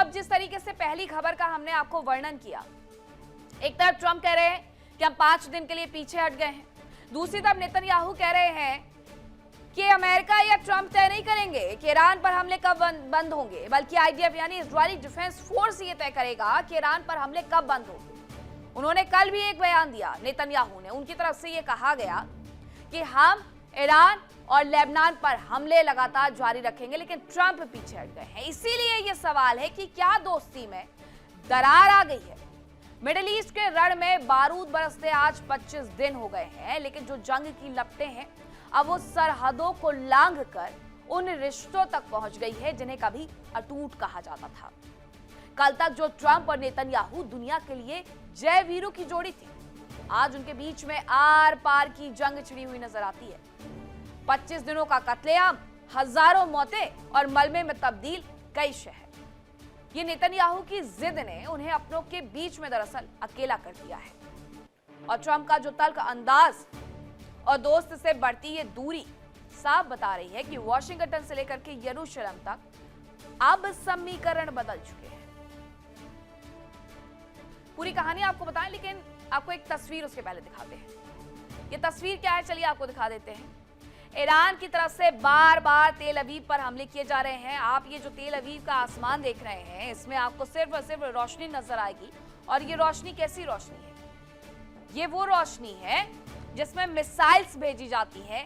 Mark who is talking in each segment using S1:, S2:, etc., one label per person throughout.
S1: अब जिस तरीके से पहली खबर का हमने आपको वर्णन किया, एक तरफ ट्रंप कह रहे हैं कि हम 5 दिन के लिए पीछे हट गए हैं, दूसरी तरफ नेतन्याहू कह रहे हैं कि अमेरिका या ट्रंप तय नहीं करेंगे कि ईरान पर हमले कब बंद होंगे, बल्कि आईडीएफ यानी इजरायली डिफेंस फोर्स ये तय करेगा कि ईरान पर हमले कब बंद होंगे। उन्होंने कल भी एक बयान दिया, नेतन्याहू ने, उनकी तरफ से ये कहा गया कि हम ईरान और लेबनान पर हमले लगातार जारी रखेंगे, लेकिन ट्रंप पीछे हट गए हैं। इसीलिए यह सवाल है कि क्या दोस्ती में दरार आ गई है। मिडिल ईस्ट के रण में बारूद बरसते आज 25 दिन हो गए हैं, लेकिन जो जंग की लपटें हैं अब वो सरहदों को लांघकर उन रिश्तों तक पहुंच गई है जिन्हें कभी अटूट कहा जाता था। कल तक जो ट्रंप और नेतन्याहू दुनिया के लिए जय वीरों की जोड़ी थी, आज उनके बीच में आर पार की जंग छिड़ी हुई नजर आती है। 25 दिनों का कत्लेआम, हजारों मौतें और मलबे में तब्दील कई शहर। ये नेतन्याहू की जिद ने उन्हें अपनों के बीच में दरअसल अकेला कर दिया है। और ट्रंप का जो तल्ख अंदाज और दोस्त से बढ़ती ये दूरी साफ बता रही है कि वॉशिंगटन से लेकर के यरूशलेम तक अब समीकरण बदल चुके हैं। पूरी कहानी आपको बताएं, लेकिन आपको एक तस्वीर उसके पहले दिखाते हैं। ये तस्वीर क्या है, चलिए आपको दिखा देते हैं। ईरान की तरफ से बार बार तेल अवीव पर हमले किए जा रहे हैं। आप ये जो तेल अवीव का आसमान देख रहे हैं, इसमें आपको सिर्फ और सिर्फ रोशनी नजर आएगी। और ये रोशनी कैसी रोशनी है? ये वो रोशनी है जिसमें मिसाइल्स भेजी जाती हैं।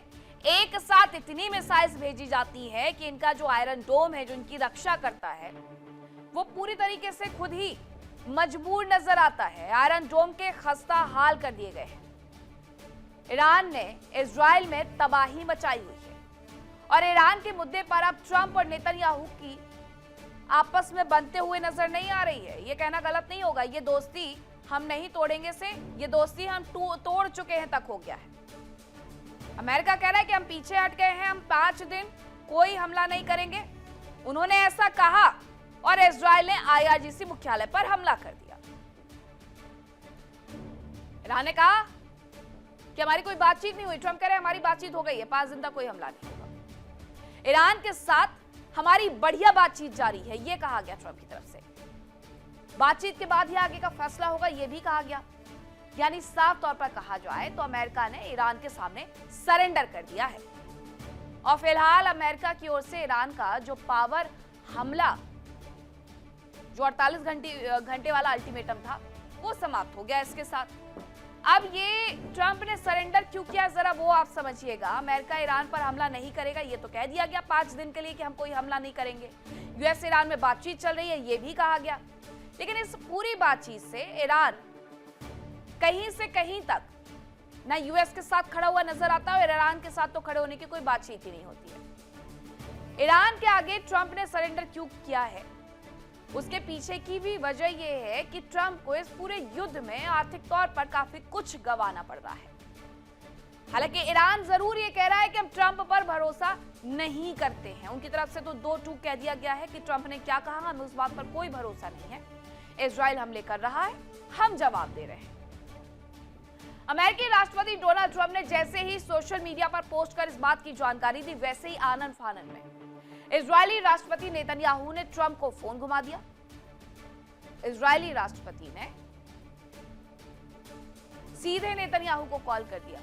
S1: एक साथ इतनी मिसाइल्स भेजी जाती है कि इनका जो आयरन डोम है, जो इनकी रक्षा करता है, वो पूरी तरीके से खुद ही मजबूर नजर आता है। आयरन डोम के खस्ता हाल कर दिए गए हैं। ईरान ने इजराइल में तबाही मचाई हुई है और ईरान के मुद्दे पर अब ट्रंप और नेतन्याहू की आपस में बनते हुए नजर नहीं आ रही है। ये कहना गलत नहीं होगा, ये दोस्ती हम नहीं तोड़ेंगे से ये दोस्ती हम तोड़ चुके हैं तक हो गया है। अमेरिका कह रहा है कि हम पीछे हट गए हैं, हम 5 दिन कोई हमला नहीं करेंगे। उन्होंने ऐसा कहा और इजराइल ने आईआरजीसी मुख्यालय पर हमला कर दिया। ईरान ने कहा कि हमारी कोई बातचीत नहीं हुई। ट्रंप कह रहे हैं हमारी बातचीत हो गई है, 5 दिन तक कोई हमला नहीं होगा। ईरान के साथ हमारी बढ़िया बातचीत जारी है, यह कहा गया ट्रंप की तरफ से। बातचीत के बाद ही आगे का फैसला होगा, यह भी कहा गया। यानी साफ तौर पर कहा जाए तो अमेरिका ने ईरान के सामने सरेंडर कर दिया है। और फिलहाल अमेरिका की ओर से ईरान का जो पावर हमला, जो 48 घंटे वाला अल्टीमेटम था, वो समाप्त हो गया इसके साथ। अब ये ट्रंप ने सरेंडर क्यों किया, जरा वो आप समझिएगा। अमेरिका ईरान पर हमला नहीं करेगा, ये तो कह दिया गया 5 दिन के लिए कि हम कोई हमला नहीं करेंगे। यूएस ईरान में बातचीत चल रही है, ये भी कहा गया। लेकिन इस पूरी बातचीत से ईरान कहीं से कहीं तक ना यूएस के साथ खड़ा हुआ नजर आता है और ईरान के साथ तो खड़े होने की कोई बातचीत ही नहीं होती है। ईरान के आगे ट्रंप ने सरेंडर क्यों किया है, उसके पीछे की भी वजह यह है कि ट्रंप को इस पूरे युद्ध में आर्थिक तौर पर काफी कुछ गंवाना पड़ रहा है। हालांकि ईरान जरूर ये कह रहा है कि हम ट्रंप पर भरोसा नहीं करते हैं। उनकी तरफ से तो 2 टूक कह दिया गया है कि ट्रंप ने क्या कहा, हमें उस बात पर कोई भरोसा नहीं है। इजराइल हमले कर रहा है, हम जवाब दे रहे हैं। अमेरिकी राष्ट्रपति डोनाल्ड ट्रंप ने जैसे ही सोशल मीडिया पर पोस्ट कर इस बात की जानकारी दी, वैसे ही आनन फानन में इजरायली राष्ट्रपति नेतन्याहू ने ट्रंप को फोन घुमा दिया। इजरायली राष्ट्रपति ने सीधे नेतन्याहू को कॉल कर दिया।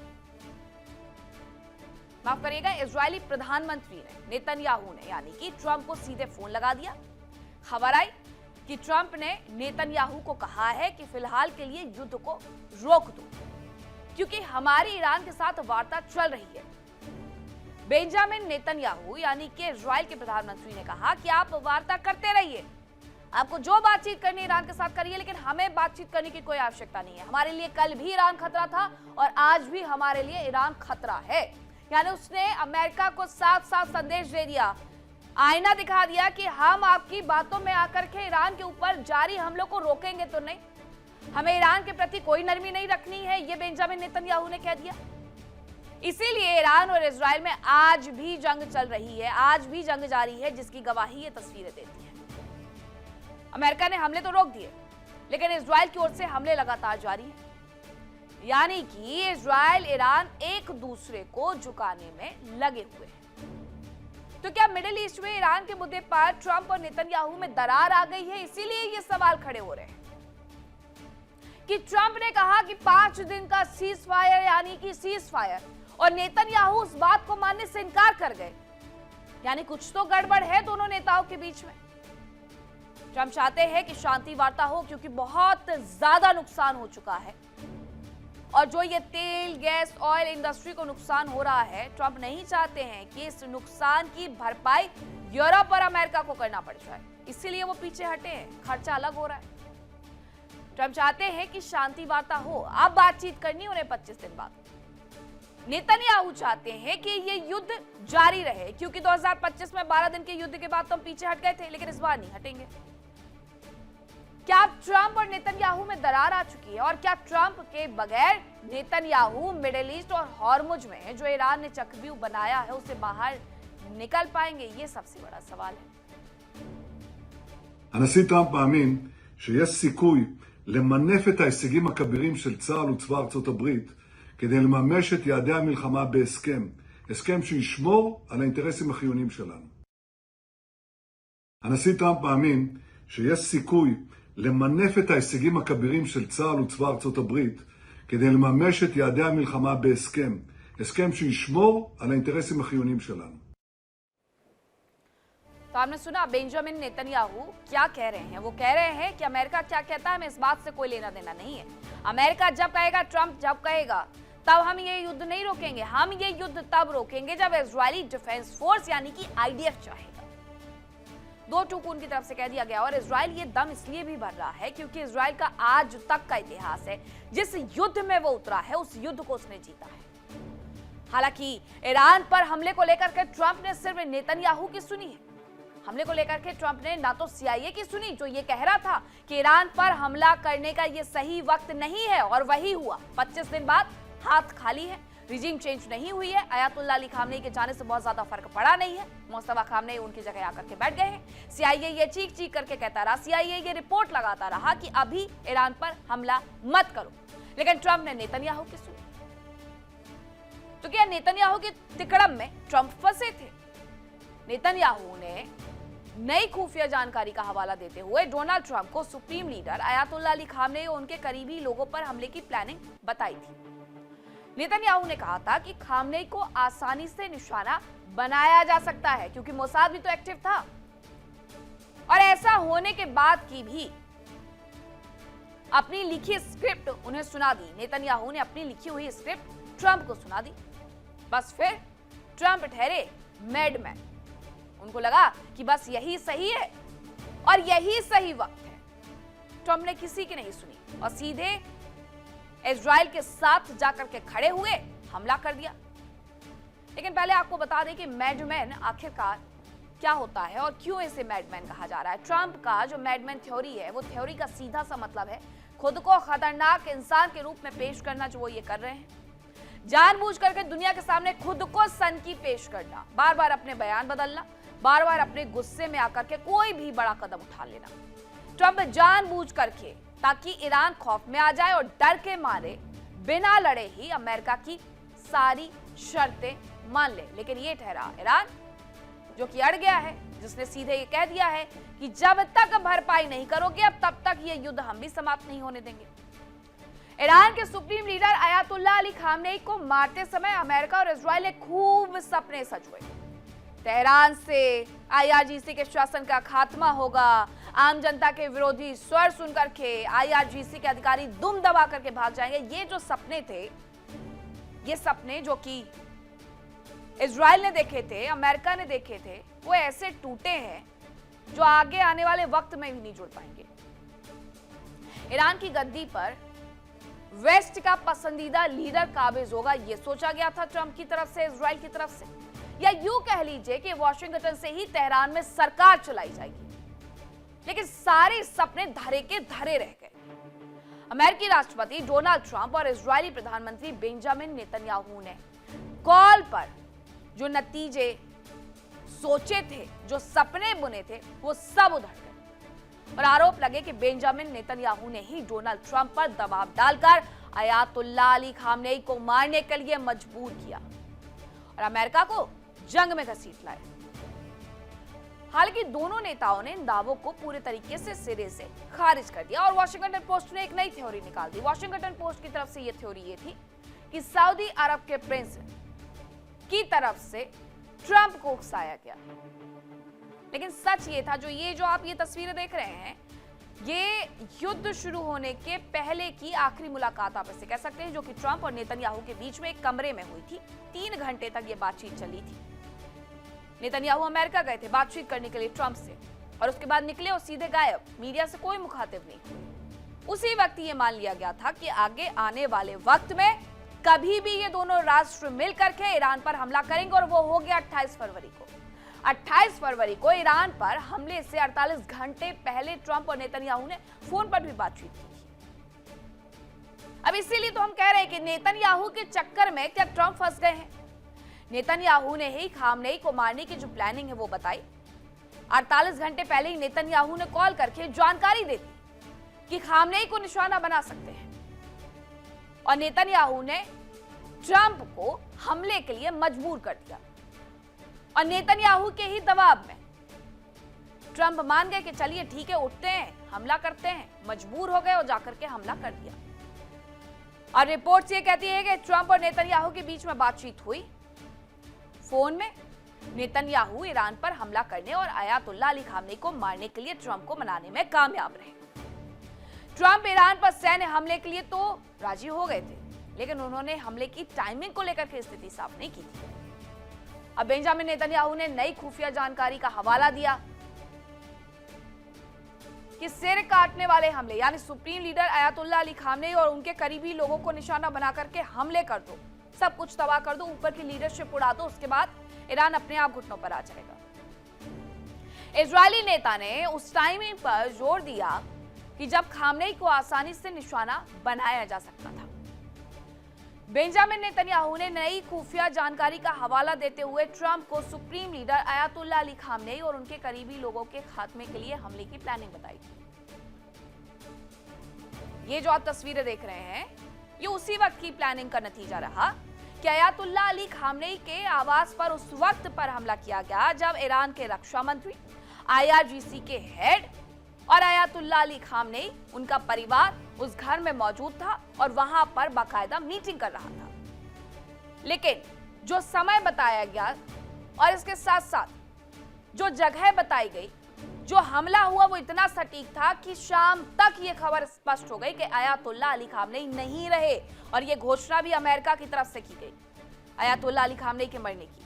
S1: माफ करिएगा, इजरायली प्रधानमंत्री ने, नेतन्याहू ने यानी कि ट्रंप को सीधे फोन लगा दिया। खबर आई कि ट्रंप ने नेतन्याहू को कहा है कि फिलहाल के लिए युद्ध को रोक दो, क्योंकि हमारी ईरान के साथ वार्ता चल रही है। बेंजामिन नेतन्याहू यानी कि इजराइल के प्रधानमंत्री ने कहा कि आप वार्ता करते रहिए, आपको जो बातचीत करनी ईरान के साथ करिए, लेकिन हमें बातचीत करने की कोई आवश्यकता नहीं है। हमारे लिए कल भी ईरान खतरा था और आज भी हमारे लिए ईरान खतरा है। यानी उसने अमेरिका को साफ साफ संदेश दे दिया, आईना दिखा दिया कि हम आपकी बातों में आकर के ईरान के ऊपर जारी हमलों को रोकेंगे तो नहीं, हमें ईरान के प्रति कोई नरमी नहीं रखनी है, ये बेंजामिन नेतन्याहू ने कह दिया। इसीलिए ईरान और इजराइल में आज भी जंग चल रही है, आज भी जंग जारी है, जिसकी गवाही ये तस्वीरें देती हैं। अमेरिका ने हमले तो रोक दिए, लेकिन इजराइल की ओर से हमले लगातार जारी हैं। यानी कि इजराइल ईरान एक दूसरे को झुकाने में लगे हुए हैं। तो क्या मिडिल ईस्ट में ईरान के मुद्दे पर ट्रंप और नेतन्याहू में दरार आ गई है, इसीलिए ये सवाल खड़े हो रहे हैं कि ट्रंप ने कहा कि 5 दिन का सीज फायर यानी कि सीज फायर, और नेतन्याहू उस बात को मानने से इनकार कर गए, यानी कुछ तो गड़बड़ है दोनों नेताओं के बीच में। ट्रंप चाहते हैं कि शांति वार्ता हो क्योंकि बहुत ज्यादा नुकसान हो चुका है, और जो ये तेल, गैस, ऑयल इंडस्ट्री को नुकसान हो रहा है, ट्रंप नहीं चाहते हैं कि इस नुकसान की भरपाई यूरोप और अमेरिका को करना पड़ जाए, इसीलिए वो पीछे हटे हैं। खर्चा अलग हो रहा है। ट्रंप चाहते हैं कि शांति वार्ता हो, अब बातचीत करनी उन्हें 25 दिन बाद। नेतन्याहू चाहते हैं कि ये युद्ध जारी रहे क्योंकि 2025 में 12 दिन के युद्ध के बाद तो हम पीछे हट गए थे, लेकिन इस बार नहीं हटेंगे। क्या ट्रंप और नेतन्याहू में दरार आ चुकी है, और क्या ट्रंप के बगैर नेतन्याहू मिडिल ईस्ट और हॉर्मुज में जो ईरान ने चक्रव्यूह बनाया है उससे बाहर निकल पाएंगे? ये सबसे बड़ा सवाल है।
S2: הנשיא טראמפ מאמין שיש סיכוי למנף את ההישגים הכבירים של צה"ל וצבא ארצות הברית כדי לממש את יעדי המלחמה בהסכם, הסכם שישמור על האינטרסים החיוניים שלנו. הנשיא טראמפ מאמין שיש סיכוי למנף את ההישגים הכבירים של צה"ל וצבא ארצות הברית כדי לממש את יעדי המלחמה בהסכם, הסכם שישמור על האינטרסים החיוניים שלנו.
S1: तो आपने सुना बेंजामिन नेतन्याहू क्या कह रहे हैं। वो कह रहे हैं कि अमेरिका क्या कहता है हमें इस बात से कोई लेना देना नहीं है। अमेरिका जब कहेगा, ट्रंप जब कहेगा, तब हम ये युद्ध नहीं रोकेंगे। हम ये युद्ध तब रोकेंगे जब इजरायली डिफेंस फोर्स यानी कि आईडीएफ चाहेगा। 2 टूक उनकी तरफ से कह दिया गया। और इजराइल ये दम इसलिए भी भर रहा है क्योंकि इजराइल का आज तक का इतिहास है, जिस युद्ध में वो उतरा है उस युद्ध को उसने जीता है। हालांकि ईरान पर हमले को लेकर के ट्रंप ने सिर्फ नेतन्याहू की सुनी है। हमले को लेकर के ट्रंप ने ना तो सीआईए की सुनी, जो ये कह रहा था कि ईरान पर हमला करने का ये सही वक्त नहीं है, और वही हुआ। 25 दिन बाद हाथ खाली है, रिजीम चेंज नहीं हुई है। अयातुल्लाह अली खामनेई के जाने से बहुत ज्यादा फर्क पड़ा नहीं है। मुस्तफा खामनेई उनकी जगह आकर के बैठ गए हैं। सीआईए ये चीख चीख करके कहता रहा, सीआईए ये रिपोर्ट लगाता रहा कि अभी ईरान पर हमला मत करो, लेकिन ट्रंप ने नेतन्याहू की सुनी। तो क्या नेतन्याहू की तिकड़म में ट्रंप फंसे थे? नेतन्याहू ने नई खुफिया जानकारी का हवाला देते हुए डोनाल्ड ट्रंप को supreme leader Ayatollah Ali Khamenei और उनके करीबी लोगों पर हमले की प्लानिंग बताई थी। नेतन्याहू ने कहा था कि खामनेई को आसानी से निशाना बनाया जा सकता है क्योंकि मोसाद भी तो एक्टिव था, और ऐसा होने के बाद की भी अपनी लिखी स्क्रिप्ट उन्हें सुना दी। नेतन्याहू ने अपनी लिखी हुई स्क्रिप्ट ट्रंप को सुना दी। बस फिर ट्रंप ठहरे मैडमैन। उनको लगा कि बस यही सही है और यही सही वक्त है। ट्रंप ने किसी की नहीं सुनी और सीधे इजराइल के साथ जाकर के खड़े हुए, हमला कर दिया। लेकिन पहले आपको बता दें कि मैडमैन आखिरकार क्या होता है और क्यों इसे मैडमैन कहा जा रहा है। ट्रंप का जो मैडमैन थ्योरी है, वो थ्योरी का सीधा सा मतलब है खुद को खतरनाक इंसान के रूप में पेश करना, जो वो ये कर रहे हैं। जानबूझ करके दुनिया के सामने खुद को सनकी पेश करना, बार बार अपने बयान बदलना, बार बार अपने गुस्से में आकर के कोई भी बड़ा कदम उठा लेना। ट्रंप जानबूझ करके, ताकि ईरान खौफ में आ जाए और डर के मारे बिना लड़े ही अमेरिका की सारी शर्तें मान ले। लेकिन ये ठहरा ईरान जो कि अड़ गया है, जिसने सीधे ये कह दिया है कि जब तक भरपाई नहीं करोगे अब तब तक ये युद्ध हम भी समाप्त नहीं होने देंगे। ईरान के supreme leader Ayatollah Ali Khamenei को मारते समय अमेरिका और इजराइल ने खूब सपने सजोए। तेहरान से आईआरजीसी के शासन का खात्मा होगा। आम जनता के विरोधी स्वर सुनकर के आईआरजीसी के अधिकारी दुम दबा करके भाग जाएंगे। ये जो सपने थे, ये सपने जो कि इजराइल ने देखे थे, अमेरिका ने देखे थे, वो ऐसे टूटे हैं जो आगे आने वाले वक्त में भी नहीं जुड़ पाएंगे। ईरान की गद्दी पर वेस्ट का पसंदीदा लीडर काबिज होगा, ये सोचा गया था ट्रंप की तरफ से, इजराइल की तरफ से, या यूं कह लीजिए कि वॉशिंगटन से ही तेहरान में सरकार चलाई जाएगी। लेकिन सारे सपने धरे के धरे रह गए। अमेरिकी राष्ट्रपति डोनाल्ड ट्रंप और इजरायली प्रधानमंत्री बेंजामिन नेतन्याहू ने कॉल पर जो नतीजे सोचे थे, जो सपने बुने थे, वो सब उधर गए और आरोप लगे कि बेंजामिन नेतन्याहू ने ही डोनाल्ड ट्रंप पर दबाव डालकर अयातुल्लाह अली खामनेई को मारने के लिए मजबूर किया और अमेरिका को जंग में घसीट लाए। हालांकि दोनों नेताओं ने इन दावों को पूरे तरीके से सिरे से खारिज कर दिया और वॉशिंगटन पोस्ट ने एक नई थ्योरी निकाल दी। वॉशिंगटन पोस्ट की तरफ से यह थ्योरी ये थी कि सऊदी अरब के प्रिंस की तरफ से ट्रंप को उकसाया गया। लेकिन सच ये था, जो आप ये तस्वीरें देख रहे हैं, ये युद्ध शुरू होने के पहले की आखिरी मुलाकात आप इसे कह सकते हैं, जो कि ट्रंप और नेतन्याहू के बीच में एक कमरे में हुई थी। 3 घंटे तक ये बातचीत चली थी। नेतन्याहू अमेरिका गए थे बातचीत करने के लिए ट्रंप से, और उसके बाद निकले और सीधे गायब, मीडिया से कोई मुखातिब नहीं। उसी वक्त ये मान लिया गया था कि आगे आने वाले वक्त में कभी भी ये दोनों राष्ट्र मिलकर के ईरान पर हमला करेंगे, और वो हो गया 28 फरवरी को। 28 फरवरी को ईरान पर हमले से 48 घंटे पहले ट्रंप और नेतन्याहू ने फोन पर भी बातचीत की। अब इसीलिए तो हम कह रहे हैं कि नेतन्याहू के चक्कर में क्या ट्रंप फंस गए हैं। नेतन्याहू ने ही खामनेई को मारने की जो प्लानिंग है वो बताई। 48 घंटे पहले ही नेतन्याहू ने कॉल करके जानकारी दे दी कि खामनेई को निशाना बना सकते हैं, और नेतन्याहू ने ट्रंप को हमले के लिए मजबूर कर दिया। और नेतन्याहू के ही दबाव में ट्रंप मान गए कि चलिए ठीक है, उठते हैं, हमला करते हैं। मजबूर हो गए और जाकर के हमला कर दिया। और रिपोर्ट्स ये कहती है कि ट्रंप और नेतन्याहू के बीच में बातचीत हुई फोन में। नेतन्याहू ईरान पर हमला करने और अयातुल्लाह अली खामनेई को मारने के लिए ट्रंप को मनाने में कामयाब रहे। ट्रंप ईरान पर सैन्य हमले के लिए तो राजी हो गए थे, लेकिन उन्होंने हमले की टाइमिंग को लेकर के स्थिति साफ नहीं की थी। अब बेंजामिन नेतन्याहू ने नई खुफिया जानकारी का हवाला दिया कि सिर काटने वाले हमले, यानी supreme leader Ayatollah Ali Khamenei और उनके करीबी लोगों को निशाना बना करके हमले कर दो, सब कुछ तबाह कर दो, ऊपर की लीडरशिप उड़ा दो, उसके बाद ईरान अपने आप घुटनों पर आ जाएगा। इजरायली नेता ने उस टाइमिंग पर जोर दिया कि जब खामनेई को आसानी से निशाना बनाया जा सकता था। बेंजामिन नेतन्याहू ने नई खुफिया जानकारी का हवाला देते हुए ट्रंप को supreme leader Ayatollah Ali Khamenei और उनके करीबी लोगों के खात्मे के लिए हमले की प्लानिंग बताई थी। ये जो आप तस्वीरें देख रहे हैं, ये उसी वक्त की प्लानिंग का नतीजा रहा कि अयातुल्लाह अली खामनेई के आवास पर उस वक्त पर हमला किया गया जब ईरान के रक्षा मंत्री, IRGC के हेड और अयातुल्लाह अली खामनेई, उनका परिवार उस घर में मौजूद था और वहां पर बाकायदा मीटिंग कर रहा था। लेकिन जो समय बताया गया और इसके साथ साथ जो जगह बताई गई, जो हमला हुआ, वो इतना सटीक था कि शाम तक ये खबर स्पष्ट हो गई कि अयातुल्लाह अली खामनेई नहीं रहे, और ये घोषणा भी अमेरिका की तरफ से की गई अयातुल्लाह अली खामनेई के मरने की,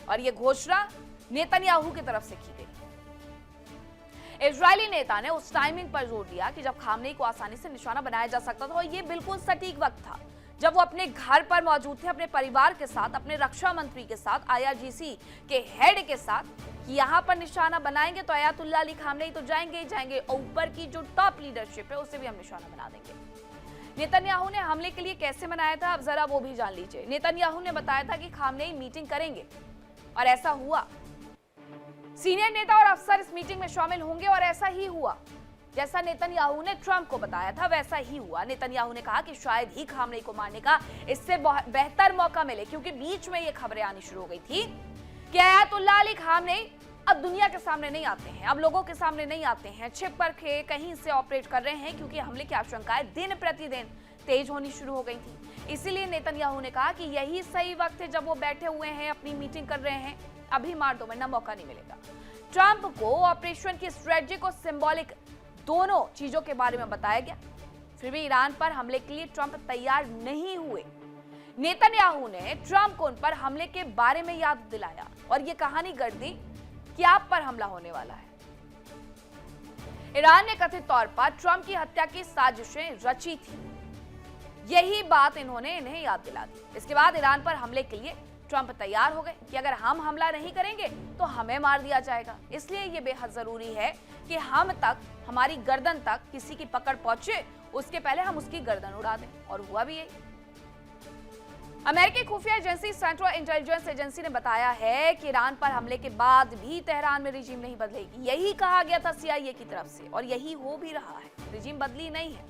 S1: और ये घोषणा नेतन्याहू की तरफ से की गई। इजरायली नेता ने उस टाइमिंग पर जोर दिया कि जब खामनेई को आसानी से निशाना बनाया जा सकता था, और ये बिल्कुल सटीक वक्त था जब वो अपने घर पर मौजूद थे, अपने परिवार के साथ, अपने रक्षा मंत्री के साथ, IRGC के हेड के साथ, कि यहाँ पर निशाना बनाएंगे तो अयातुल्लाह अली खामनेई तो जाएंगे ही जाएंगे, और ऊपर की जो टॉप लीडरशिप है उसे भी हम निशाना बना देंगे। नेतन्याहू ने हमले के लिए कैसे मनाया था, अब जरा वो भी जान लीजिए। नेतन्याहू ने बताया था कि खामनेई मीटिंग करेंगे, और ऐसा हुआ। सीनियर नेता और अफसर इस मीटिंग में शामिल होंगे, और ऐसा ही हुआ। जैसा नेतन्याहू ने ट्रंप को बताया था वैसा ही हुआ। नेतन्याहू ने कहा कि शायद ही खामनेई को मारने का इससे बेहतर मौका मिले, क्योंकि बीच में ये खबरें आनी शुरू हो गई थी कि अयातुल्लाह अली खामनेई अब दुनिया के सामने नहीं आते हैं, अब लोगों के सामने नहीं आते हैं, छिप कर के कहीं से ऑपरेट कर रहे हैं, क्योंकि हमले की आशंकाएं दिन प्रतिदिन तेज होनी शुरू हो गई थी। इसीलिए नेतन्याहू ने कहा कि यही सही वक्त है जब वो बैठे हुए हैं, अपनी मीटिंग कर रहे हैं, अभी मार दो वरना मौका नहीं मिलेगा। ट्रंप को ऑपरेशन की स्ट्रेटजी को सिंबॉलिक दोनों चीजों के बारे में बताया गया। फिर भी ईरान पर हमले के लिए ट्रंप तैयार नहीं हुए। नेतन्याहू ने ट्रंप को उन पर हमले के बारे में याद दिलाया और यह कहानी गढ़ दी कि आप पर हमला होने वाला है। ईरान ने कथित तौर पर ट्रंप की हत्या की साजिशें रची थी, यही बात इन्होंने इन्हें याद दिला दी। इसके बाद ईरान पर हमले के लिए ट्रंप तैयार हो गए कि अगर हम हमला नहीं करेंगे तो हमें मार दिया जाएगा, इसलिए यह बेहद जरूरी है कि हम तक, हमारी गर्दन तक किसी की पकड़ पहुंचे, उसके पहले हम उसकी गर्दन उड़ा दें। और हुआ भी यही। अमेरिकी खुफिया एजेंसी सेंट्रल इंटेलिजेंस एजेंसी ने बताया है कि ईरान पर हमले के बाद भी तेहरान में रिजीम नहीं बदलेगी। यही कहा गया था CIA की तरफ से, और यही हो भी रहा है। रिजीम बदली नहीं है।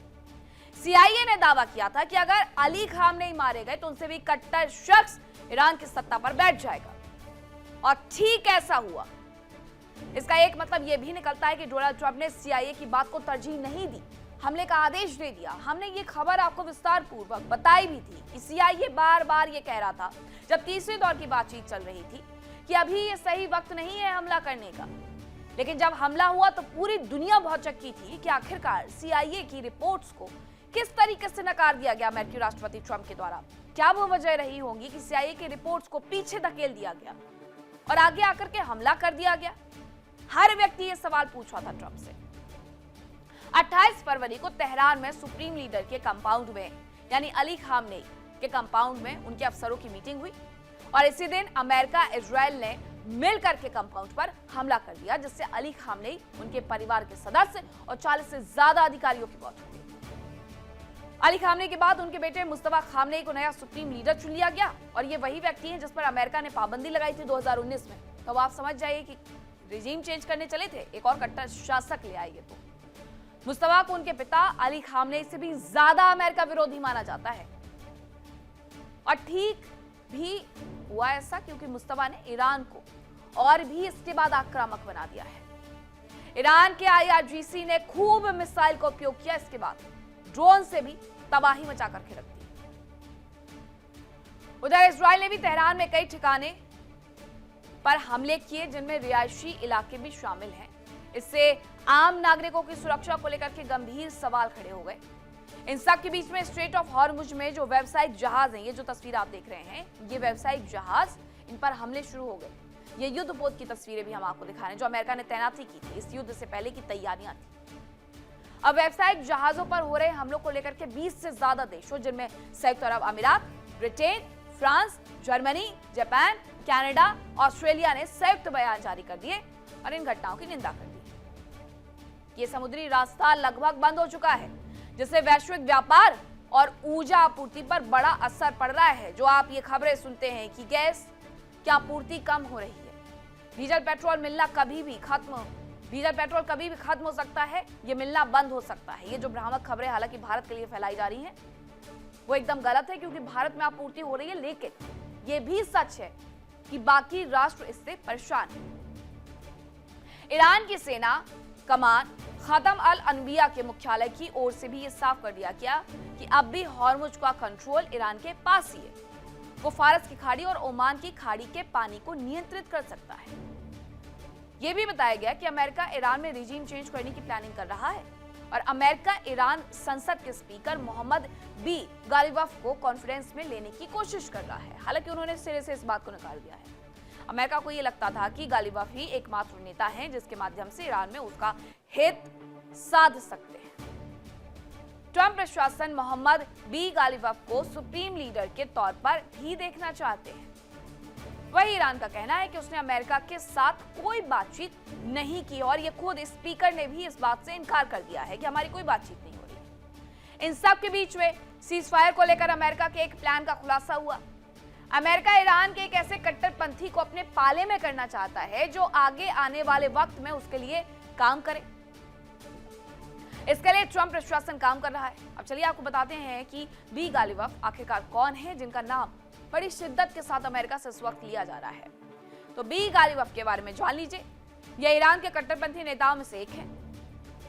S1: CIA ने दावा किया था कि अगर अली खामनेई मारे गए तो उनसे भी कट्टर शख्स ईरान की सत्ता पर बैठ जाएगा, और ठीक ऐसा हुआ। इसका एक मतलब यह भी निकलता है कि डोनाल्ड ट्रंप ने CIA की बात को तरजीह नहीं दी, हमले का आदेश दे दिया। हमने ये खबर आपको विस्तार पूर्वक बताई भी थी कि CIA बार बार ये कह रहा था जब तीसरे दौर की बातचीत चल रही थी कि अभी ये सही वक्त नहीं है हमला करने का। लेकिन जब हमला हुआ तो पूरी दुनिया बहुत चक्की थी कि आखिरकार CIA की रिपोर्ट्स को किस तरीके से नकार दिया गया अमेरिकी राष्ट्रपति ट्रंप के द्वारा। क्या वो वजह रही होगी कि CIA की रिपोर्ट्स को पीछे धकेल दिया गया और आगे आकर के हमला कर दिया गया? हर व्यक्ति ये सवाल पूछ रहा था ट्रंप से। 28 फरवरी को तेहरान में सुप्रीम लीडर के कंपाउंड में यानी अली खामनेई के कंपाउंड में उनके अफसरों की मीटिंग हुई और इसी दिन अमेरिका इजराइल ने मिलकर के कंपाउंड पर हमला कर दिया, जिससे अली खामनेई, उनके परिवार के सदस्य और 40 से ज्यादा अधिकारियों की मौत हो गई। अली खामनेई के बाद उनके बेटे मुस्तफा खामनेई को नया सुप्रीम लीडर चुन लिया गया और ये वही व्यक्ति हैं जिस पर अमेरिका ने पाबंदी लगाई थी 2019 में। तो आप समझ जाइए कि रिजीम चेंज करने चले थे, एक और कट्टर शासक ले आएंगे। तो मुस्तफा को उनके पिता अली खामनेई से भी ज्यादा अमेरिका विरोधी माना जाता है और ठीक भी हुआ ऐसा क्योंकि मुस्तफा ने ईरान को और भी इसके बाद आक्रामक बना दिया है। ईरान के IRGC ने खूब मिसाइल का उपयोग किया, इसके बाद ड्रोन से भी तबाही मचा करके रख दी। उधर इजराइल ने भी तेहरान में कई ठिकाने पर हमले किए जिनमें रिहायशी इलाके भी शामिल हैं। इससे आम नागरिकों की सुरक्षा को लेकर के गंभीर सवाल खड़े हो गए। इन सब के बीच में स्ट्रेट ऑफ हॉर्मुज में जो व्यावसायिक जहाज हैं, ये जो तस्वीर आप देख रहे हैं, ये व्यावसायिक जहाज, इन पर हमले शुरू हो गए। ये युद्धपोत की तस्वीरें भी हम आपको दिखा रहे हैं जो अमेरिका ने तैनाती की थी, इस युद्ध से पहले की तैयारियां थी। अब व्यावसायिक जहाजों पर हो रहे हमलों को लेकर के 20 से ज्यादा देशों, जिनमें संयुक्त अरब अमीरात, Britain, France, Germany, Japan, Canada, Australia ने संयुक्त बयान जारी कर दिए और इन घटनाओं की निंदा कर दी। ये समुद्री रास्ता लगभग बंद हो चुका है, जिससे वैश्विक व्यापार और ऊर्जा आपूर्ति पर बड़ा असर पड़ रहा है। जो आप ये खबरें सुनते हैं कि गैस की आपूर्ति कम हो रही है, डीजल पेट्रोल कभी भी खत्म हो सकता है, ये मिलना बंद हो सकता है। ये जो भ्रामक खबरें हालांकि भारत के लिए फैलाई जा रही हैं, वो एकदम गलत है क्योंकि भारत में आपूर्ति हो रही है, लेकिन ये भी सच है कि बाकी राष्ट्र इससे परेशान हैं। ईरान की सेना कमान खतम अल अनबिया के मुख्यालय की ओर से भी ये साफ कर दिया गया कि अब भी हॉर्मुज का कंट्रोल ईरान के पास ही है। वो फारस की खाड़ी और ओमान की खाड़ी के पानी को नियंत्रित कर सकता है। ये भी बताया गया कि अमेरिका ईरान में रिजीम चेंज करने की प्लानिंग कर रहा है और अमेरिका ईरान संसद के स्पीकर मोहम्मद बी गालिबफ को कॉन्फ्रेंस में लेने की कोशिश कर रहा है। हालांकि उन्होंने सिरे से इस बात को नकार दिया है। अमेरिका को यह लगता था कि गालिबफ ही एकमात्र नेता हैं जिसके माध्यम से ईरान में उसका हित साध सकते हैं। ट्रंप प्रशासन मोहम्मद बी गालिबफ को सुप्रीम लीडर के तौर पर भी देखना चाहते हैं। वही ईरान का कहना है कि उसने अमेरिका के साथ कोई बातचीत नहीं की और ये खुद स्पीकर ने भी इस बात से इनकार कर दिया है कि हमारी कोई बातचीत नहीं हो रही। इन सब के बीच में सीजफायर को लेकर अमेरिका के एक प्लान का खुलासा हुआ। अमेरिका ईरान के एक ऐसे कट्टरपंथी को अपने पाले में करना चाहता है जो आगे आने वाले वक्त में उसके लिए काम करे। इसके लिए ट्रंप प्रशासन काम कर रहा है। अब चलिए आपको बताते हैं कि बी गालिबफ आखिरकार कौन है जिनका नाम बड़ी शिद्दत के साथ अमेरिका से इस वक्त लिया जा रहा है। तो बी गालिबफ के बारे में जान लीजिए। यह ईरान के कट्टरपंथी नेताओं में से एक है।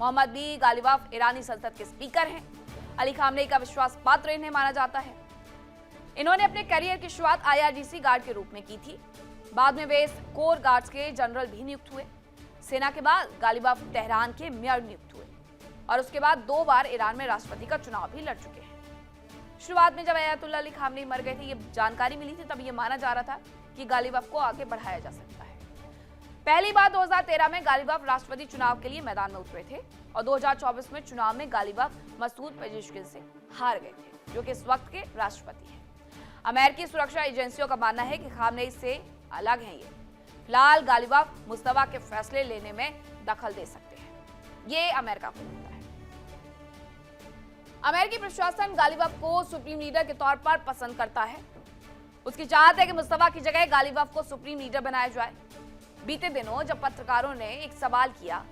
S1: मोहम्मद बी गालिबफ ईरानी संसद के स्पीकर हैं। अली खामनेई का विश्वास पात्र इन्हें माना जाता है। इन्होंने अपने करियर की शुरुआत IRGC गार्ड के रूप में की थी। बाद में वे कोर गार्ड्स के जनरल भी नियुक्त हुए। सेना के बाद गालिबफ तेहरान के मेयर नियुक्त हुए और उसके बाद 2 बार ईरान में राष्ट्रपति का चुनाव भी लड़ चुके हैं। शुरुआत में जब अयातुल्ला अली खामनेई मर गए थे, ये जानकारी मिली थी, तब ये माना जा रहा था कि गालिबफ को आगे बढ़ाया जा सकता है। पहली बार 2013 में गालिबफ राष्ट्रपति चुनाव के लिए मैदान में उतरे थे और 2024 में चुनाव में गालिबफ मसूद पेजेशकिन से हार गए थे, जो कि इस वक्त के राष्ट्रपति हैं। अमेरिकी सुरक्षा एजेंसियों का मानना है कि खामनेई से अलग हैं ये। फिलहाल गालिबफ मुस्तफा के फैसले लेने में दखल दे सकते हैं, ये अमेरिका को लगता है। अमेरिकी प्रशासन गालिबफ को सुप्रीम लीडर के तौर पर पसंद करता है। उसकी चाहत है कि मुस्तफा की जगह गालिबफ को सुप्रीम लीडर बनाया जाए। बीते दिनों जब पत्रकारों ने एक सवाल किया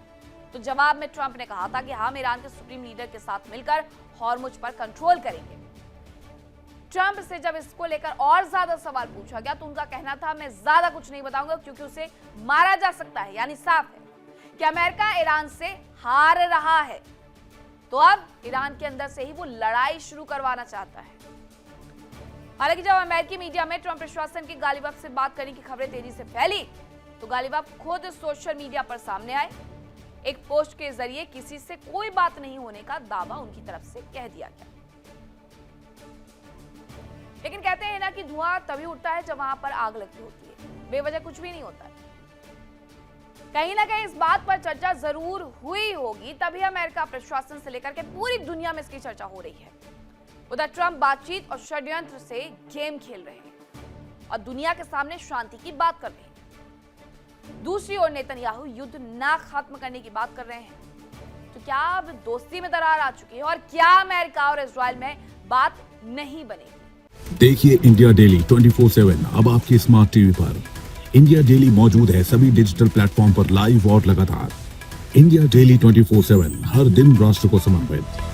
S1: तो जवाब में ट्रंप ने कहा था कि हम ईरान के सुप्रीम लीडर के साथ मिलकर हॉर्मुज पर कंट्रोल करेंगे। ट्रंप से जब इसको लेकर और ज्यादा सवाल पूछा गया तो उनका कहना था मैं ज्यादा कुछ नहीं बताऊंगा क्योंकि उसे मारा जा सकता है। यानी साफ है कि अमेरिका ईरान से हार रहा है, तो अब ईरान के अंदर से ही वो लड़ाई शुरू करवाना चाहता है। हालांकि जब अमेरिकी मीडिया में ट्रंप प्रशासन की गालिब से बात करने की खबरें तेजी से फैली तो गालिब खुद सोशल मीडिया पर सामने आए। एक पोस्ट के जरिए किसी से कोई बात नहीं होने का दावा उनकी तरफ से कह दिया गया। लेकिन कहते हैं ना कि धुआं तभी उठता है जब वहां पर आग लगी होती है, बेवजह कुछ भी नहीं होता है। कहीं ना कहीं इस बात पर चर्चा जरूर हुई होगी, तभी अमेरिका प्रशासन से लेकर के पूरी दुनिया में इसकी चर्चा हो रही है। उधर ट्रंप बातचीत और षड्यंत्र से गेम खेल रहे हैं और दुनिया के सामने शांति की बात कर रहे हैं। दूसरी ओर नेतन्याहू युद्ध ना खत्म करने की बात कर रहे हैं। तो क्या अब दोस्ती में दरार आ चुकी है और क्या अमेरिका और इजराइल में बात नहीं बनेगी?
S3: देखिए इंडिया डेली 24/7 अब आपके स्मार्ट टीवी पर। इंडिया डेली मौजूद है सभी डिजिटल प्लेटफॉर्म पर लाइव और लगातार। इंडिया डेली 24/7 हर दिन राष्ट्र को समर्पित।